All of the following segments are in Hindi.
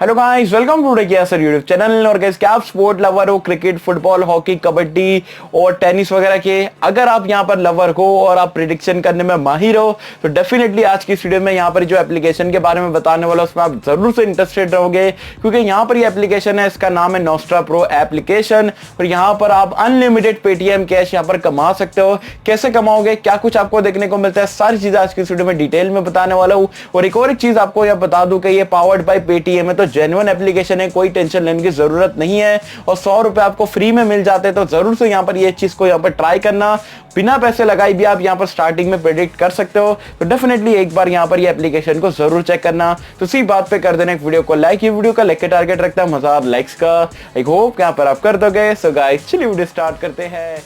Hello guys, welcome to techie Yasir YouTube channel. और गाइस, क्या आप स्पोर्ट लवर हो, क्रिकेट, फुटबॉल, हॉकी, कबड्डी और टेनिस वगैरह के? अगर आप यहां पर लवर हो और आप प्रेडिक्शन करने में माहिर हो तो डेफिनेटली आज की इस वीडियो में यहां पर जो एप्लीकेशन के बारे में बताने वाला उसमें आप जरूर से इंटरेस्टेड रहोगे, क्योंकि यहां पर ये एप्लीकेशन है, इसका नाम है नोस्ट्रा प्रो एप्लीकेशन। और यहां पर आप अनलिमिटेड पेटीएम कैश यहां पर कमा सकते हो। कैसे कमाओगे, क्या कुछ आपको देखने को मिलता है, सारी चीजें आज की इस वीडियो में डिटेल में बताने वाला हूं। और एक और चीज आपको यह बता दूं कि ये पावर्ड बाय पेटीएम है, तो जेन्युइन एप्लीकेशन है, कोई टेंशन लेने की जरूरत नहीं है। और 100 रुपए आपको फ्री में मिल जाते हैं, तो जरूर से यहां पर ये चीज को यहां पर ट्राई करना। बिना पैसे लगाए भी आप यहां पर स्टार्टिंग में प्रेडिक्ट कर सकते हो, तो डेफिनेटली एक बार यहां पर ये एप्लीकेशन को जरूर चेक करना। तो इसी बात पे कर देना एक वीडियो को लाइक। ये वीडियो का लाइक के टारगेट रखता है 1000 लाइक्स का। आई होप यहां पर आप कर दोगे। सो गाइस, चलिए वीडियो स्टार्ट करते हैं।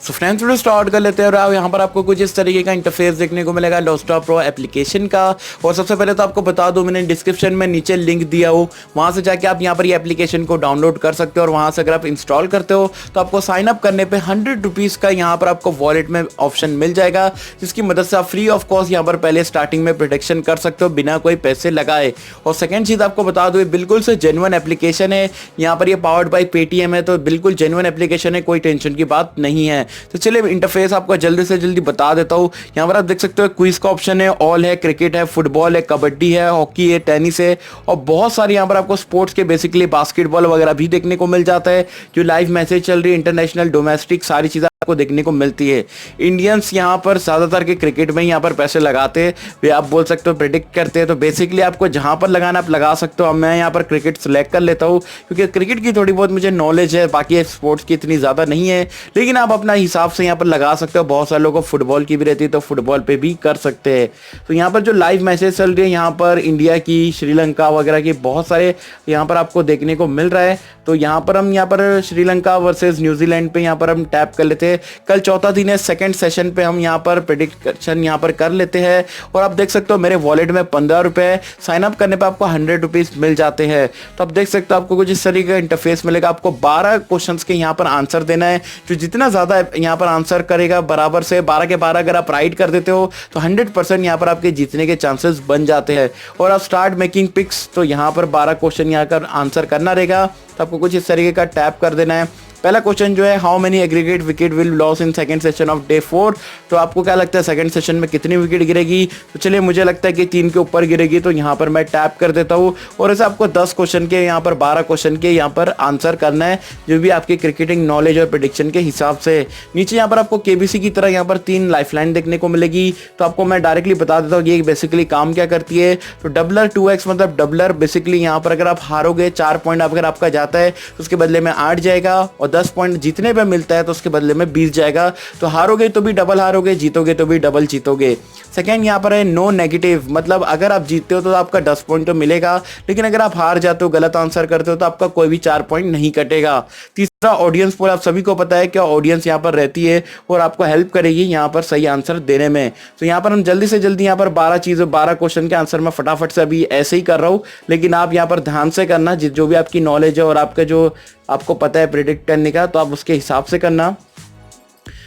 सो फ्रेंड्स, वीडियो स्टार्ट कर लेते हैं। और यहाँ पर आपको कुछ इस तरीके का इंटरफेस देखने को मिलेगा नोस्ट्रा प्रो एप्लीकेशन का। और सबसे पहले तो आपको बता दूं, मैंने डिस्क्रिप्शन में नीचे लिंक दिया हो, वहां से जाके आप यहाँ पर ये एप्लीकेशन को डाउनलोड कर सकते हो। और वहां से अगर आप इंस्टॉल करते हो तो आपको साइन अप करने पे 100 रुपीज़ का यहाँ पर आपको वॉलेट में ऑप्शन मिल जाएगा, जिसकी मदद से आप फ्री ऑफ कॉस्ट यहाँ पर पहले स्टार्टिंग में प्रोटेक्शन कर सकते हो बिना कोई पैसे लगाए। और सेकेंड चीज़ आपको बता दो, ये बिल्कुल से जेन्युइन एप्लीकेशन है। यहाँ पर ये पावर्ड बाई पेटीएम है, तो बिल्कुल जेन्युइन एप्लीकेशन है, कोई टेंशन की बात नहीं है। तो चलिए इंटरफेस आपको जल्दी से जल्दी बता देता हूँ। यहाँ पर आप देख सकते हो क्विज का ऑप्शन है, ऑल है, क्रिकेट है, फुटबॉल है, कबड्डी है, हॉकी है, टेनिस है और बहुत सारी यहाँ पर आपको स्पोर्ट्स के बेसिकली बास्केटबॉल वगैरह भी देखने को मिल जाता है। जो लाइव मैसेज चल रही है, इंटरनेशनल, डोमेस्टिक, सारी चीज़ें आपको देखने को मिलती है। इंडियंस यहाँ पर ज़्यादातर के क्रिकेट में यहाँ पर पैसे लगाते हैं, वे आप बोल सकते हो प्रेडिक्ट करते हैं। तो बेसिकली आपको जहाँ पर लगाना आप लगा सकते हो। अब मैं यहाँ पर क्रिकेट सेलेक्ट कर लेता हूँ, क्योंकि क्रिकेट की थोड़ी बहुत मुझे नॉलेज है, बाकी स्पोर्ट्स की इतनी ज़्यादा नहीं है। लेकिन आप अपना हिसाब से यहाँ पर लगा सकते हो। बहुत सारे लोगों को फुटबॉल की भी रहती है, तो फुटबॉल पे भी कर सकते हैं। तो यहाँ पर जो लाइव मैसेज चल रही है, यहाँ पर इंडिया की, श्रीलंका वगैरह की बहुत सारे यहाँ पर आपको देखने को मिल रहा है। तो यहाँ पर हम यहाँ पर श्रीलंका वर्सेस न्यूजीलैंड पे यहाँ पर हम टैप कर लेते हैं। कल चौथा दिन है, सेकंड सेशन पे हम यहाँ पर प्रेडिक्शन यहाँ पर कर लेते हैं। और आप देख सकते हो मेरे वॉलेट में 15 रुपए, साइन अप करने पे आपको 100 रुपीज मिल जाते हैं। तो आप देख सकते हो आपको कुछ इस तरीके का इंटरफेस मिलेगा। आपको 12 क्वेश्चंस के यहाँ पर आंसर देना है। जो जितना ज्यादा यहाँ पर आंसर करेगा बराबर से 12 के 12 अगर आप राइट कर देते हो तो 100% यहाँ पर आपके जीतने के चांसेस बन जाते हैं। और आप स्टार्ट मेकिंग पिक्स, तो यहाँ पर 12 क्वेश्चन यहाँ कर आंसर करना रहेगा। तो आपको कुछ इस तरीके का टैप कर देना है। पहला क्वेश्चन जो है, how many aggregate wicket will loss in second session of day 4। तो आपको क्या लगता है सेकंड सेशन में कितनी विकेट गिरेगी? तो चलिए, मुझे लगता है कि 3 के ऊपर गिरेगी, तो यहाँ पर मैं टैप कर देता हूँ। और ऐसे आपको 10 क्वेश्चन के यहाँ पर 12 क्वेश्चन के यहाँ पर आंसर करना है, जो भी आपकी क्रिकेटिंग नॉलेज और प्रेडिक्शन के हिसाब से। नीचे यहाँ पर आपको केबीसी की तरह यहाँ पर 3 लाइफलाइन देखने को मिलेगी। तो आपको मैं डायरेक्टली बता देता हूँ ये बेसिकली काम क्या करती है। तो डबलर 2x मतलब डबलर, बेसिकली यहाँ पर अगर आप हारोगे 4 पॉइंट अगर आपका जाता है तो उसके बदले में 8 जाएगा। और 10 पॉइंट जीतने पे मिलता है तो उसके बदले में 20 जाएगा। तो हारोगे तो भी डबल हारोगे, जीतोगे तो भी डबल जीतोगे। सेकेंड यहाँ पर है नो नेगेटिव, मतलब अगर आप जीतते हो तो आपका 10 पॉइंट तो मिलेगा, लेकिन अगर आप हार जाते हो, गलत आंसर करते हो, तो आपका कोई भी 4 पॉइंट नहीं कटेगा। तीसरा ऑडियंस पोल, आप सभी को पता है क्या ऑडियंस यहाँ पर रहती है और आपको हेल्प करेगी यहाँ पर सही आंसर देने में। तो यहाँ पर हम जल्दी से जल्दी यहाँ पर 12 क्वेश्चन के आंसर में फटाफट से अभी ऐसे ही कर रहा हूँ, लेकिन आप यहाँ पर ध्यान से करना। जो भी आपकी नॉलेज है और आपका जो आपको पता है प्रेडिक्ट करने का, तो आप उसके हिसाब से करना।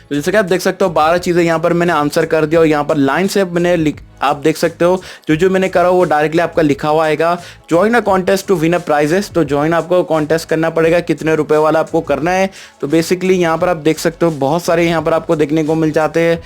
तो जैसे कि आप देख सकते हो 12 चीज़ें यहाँ पर मैंने आंसर कर दिया। और यहाँ पर लाइन से मैंने आप देख सकते हो जो मैंने करा वो डायरेक्टली आपका लिखा हुआ आएगा। Join a contest to win a prizes, तो ज्वाइन आपको कॉन्टेस्ट करना पड़ेगा, कितने रुपए वाला आपको करना है। तो बेसिकली यहाँ पर आप देख सकते हो बहुत सारे यहाँ पर आपको देखने को मिल जाते हैं।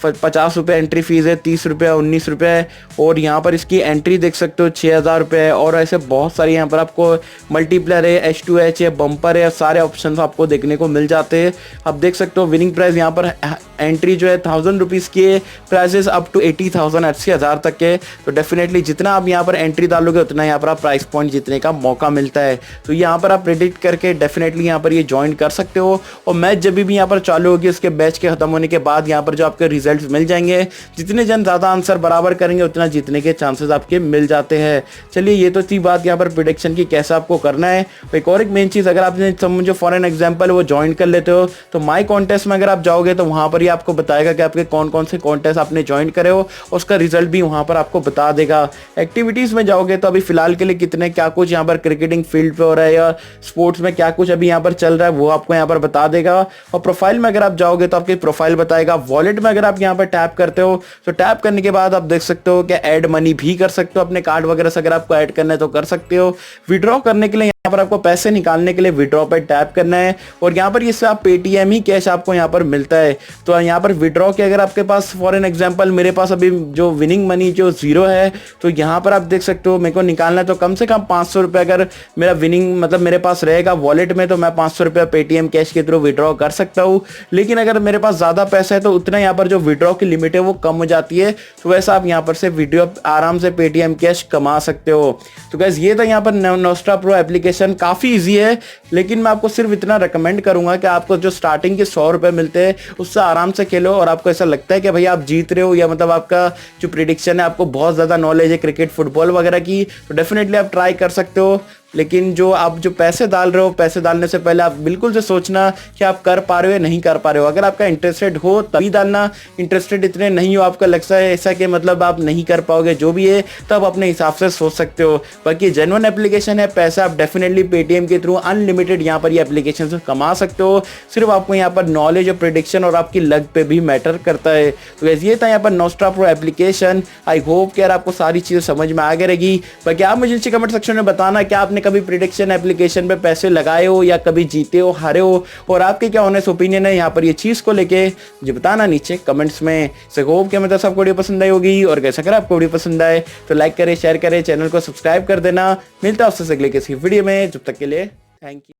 50 रुपये एंट्री फीस है, 30 रुपये, 19 रुपये। और यहाँ पर इसकी एंट्री देख सकते हो 6000 रुपये। और ऐसे बहुत सारी यहाँ पर आपको मल्टीप्लेयर है, H2H है, बम्पर है, सारे ऑप्शंस आपको देखने को मिल जाते हैं। आप देख सकते हो विनिंग प्राइस यहाँ पर एंट्री जो है 1000 रुपीज़ की है, प्राइजेस अप टू 80,000, 80,000 तक के। तो डेफिनेटली जितना आप यहाँ पर एंट्री डालोगे उतना यहाँ पर आप प्राइस पॉइंट जीतने का मौका मिलता है। तो यहाँ पर आप प्रेडिक्ट करके डेफिनेटली यहाँ पर ये ज्वाइन कर सकते हो। और मैच जब भी यहाँ पर चालू होगी, उसके बैच के खत्म होने के बाद यहाँ पर जो आपके रिजल्ट मिल जाएंगे, जितने जन ज़्यादा आंसर बराबर करेंगे उतना जीतने के चांसेस आपके मिल जाते हैं। चलिए, ये तो थी बात यहाँ पर प्रेडिक्शन की कैसे आपको करना है। एक और एक मेन चीज़, अगर आपने जो फॉर एन एग्जांपल वो ज्वाइन कर लेते हो, तो माई कॉन्टेस्ट में अगर आप जाओगे तो वहाँ पर ही आपको बताएगा कि आपके कौन कौन से कॉन्टेस्ट आपने ज्वाइन करे हो, और उसका रिजल्ट भी वहाँ पर आपको बता देगा। एक्टिविटीज़ में जाओगे तो अभी फिलहाल के लिए कितने क्या कुछ यहाँ पर क्रिकेटिंग फील्ड पे हो रहा है या स्पोर्ट्स में क्या कुछ अभी यहाँ पर चल रहा है वो आपको यहाँ पर बता देगा। और प्रोफाइल में अगर आप जाओगे तो आपकी प्रोफाइल बताएगा। वॉलेट में अगर आप आप यहाँ पर टैप करते हो तो टैप करने के बाद आप देख सकते हो कि ऐड मनी भी कर सकते हो अपने कार्ड वगैरह से, अगर आपको ऐड करना है तो कर सकते हो। विड्रॉ करने के लिए यहाँ पर आपको पैसे निकालने के लिए विड्रॉ पर टैप करना है और यहाँ पर इससे आप पेटीएम ही कैश आपको यहाँ पर मिलता है। तो यहाँ पर विड्रॉ के अगर आपके पास फॉर एन एग्जांपल मेरे पास अभी जो विनिंग मनी जो 0 है, तो यहाँ पर आप देख सकते हो मेरे को निकालना है तो कम से कम 500 रुपये अगर मेरा विनिंग मतलब मेरे पास रहेगा वॉलेट में तो मैं 500 रुपये पेटीएम कैश के थ्रू विड्रॉ कर सकता हूँ। लेकिन अगर मेरे पास ज़्यादा पैसा है तो उतना यहाँ पर जो विड्रॉ की लिमिट है वो कम हो जाती है। तो वैसा आप यहाँ पर से वीडियो आराम से पेटीएम कैश कमा सकते हो। तो गाइस ये था यहाँ पर नोस्ट्रा प्रो एप्लीकेशन, काफ़ी ईजी है। लेकिन मैं आपको सिर्फ इतना रिकमेंड करूंगा कि आपको जो स्टार्टिंग के 100 रुपये मिलते हैं उससे आराम से खेलो और आपको ऐसा लगता है कि भाई आप जीत रहे हो या मतलब आपका जो प्रिडिक्शन है, आपको बहुत ज़्यादा नॉलेज है क्रिकेट फुटबॉल वगैरह की, तो डेफिनेटली आप ट्राई कर सकते हो। लेकिन जो आप जो पैसे डाल रहे हो, पैसे डालने से पहले आप बिल्कुल से सोचना कि आप कर पा रहे हो या नहीं कर पा रहे हो। अगर आपका इंटरेस्टेड हो तभी डालना, इंटरेस्टेड इतने नहीं हो, आपका लगता है ऐसा कि मतलब आप नहीं कर पाओगे जो भी है, तब अपने हिसाब से सोच सकते हो। बाकी जेन्युइन एप्लीकेशन है, पैसा आप डेफिनेटली पेटीएम के थ्रू अनलिमिटेड यहाँ पर ये एप्लीकेशन से कमा सकते हो। सिर्फ आपको यहाँ पर नॉलेज और प्रेडिक्शन और आपकी लक पे भी मैटर करता है। तो ये था यहाँ पर Nostra pro application. I hope कि यार आपको सारी चीज़ें समझ में आ गई रहेगी। बाकी आप मुझे नीचे कमेंट सेक्शन में बताना कि आपने कभी प्रेडिक्शन एप्लीकेशन पे पैसे लगाए हो या कभी जीते हो, हारे हो, और आपके क्या ऑनेस्ट ओपिनियन है यहाँ पर ये चीज़ को लेके मुझे बताना नीचे कमेंट्स में। से होप कि मतलब सबको वीडियो पसंद आई होगी, और कैसा अगर आपको वीडियो पसंद आए तो लाइक करें, शेयर करें, चैनल को सब्सक्राइब कर देना। मिलता है आपसे अगले किसी वीडियो में, जब तक के लिए थैंक यू।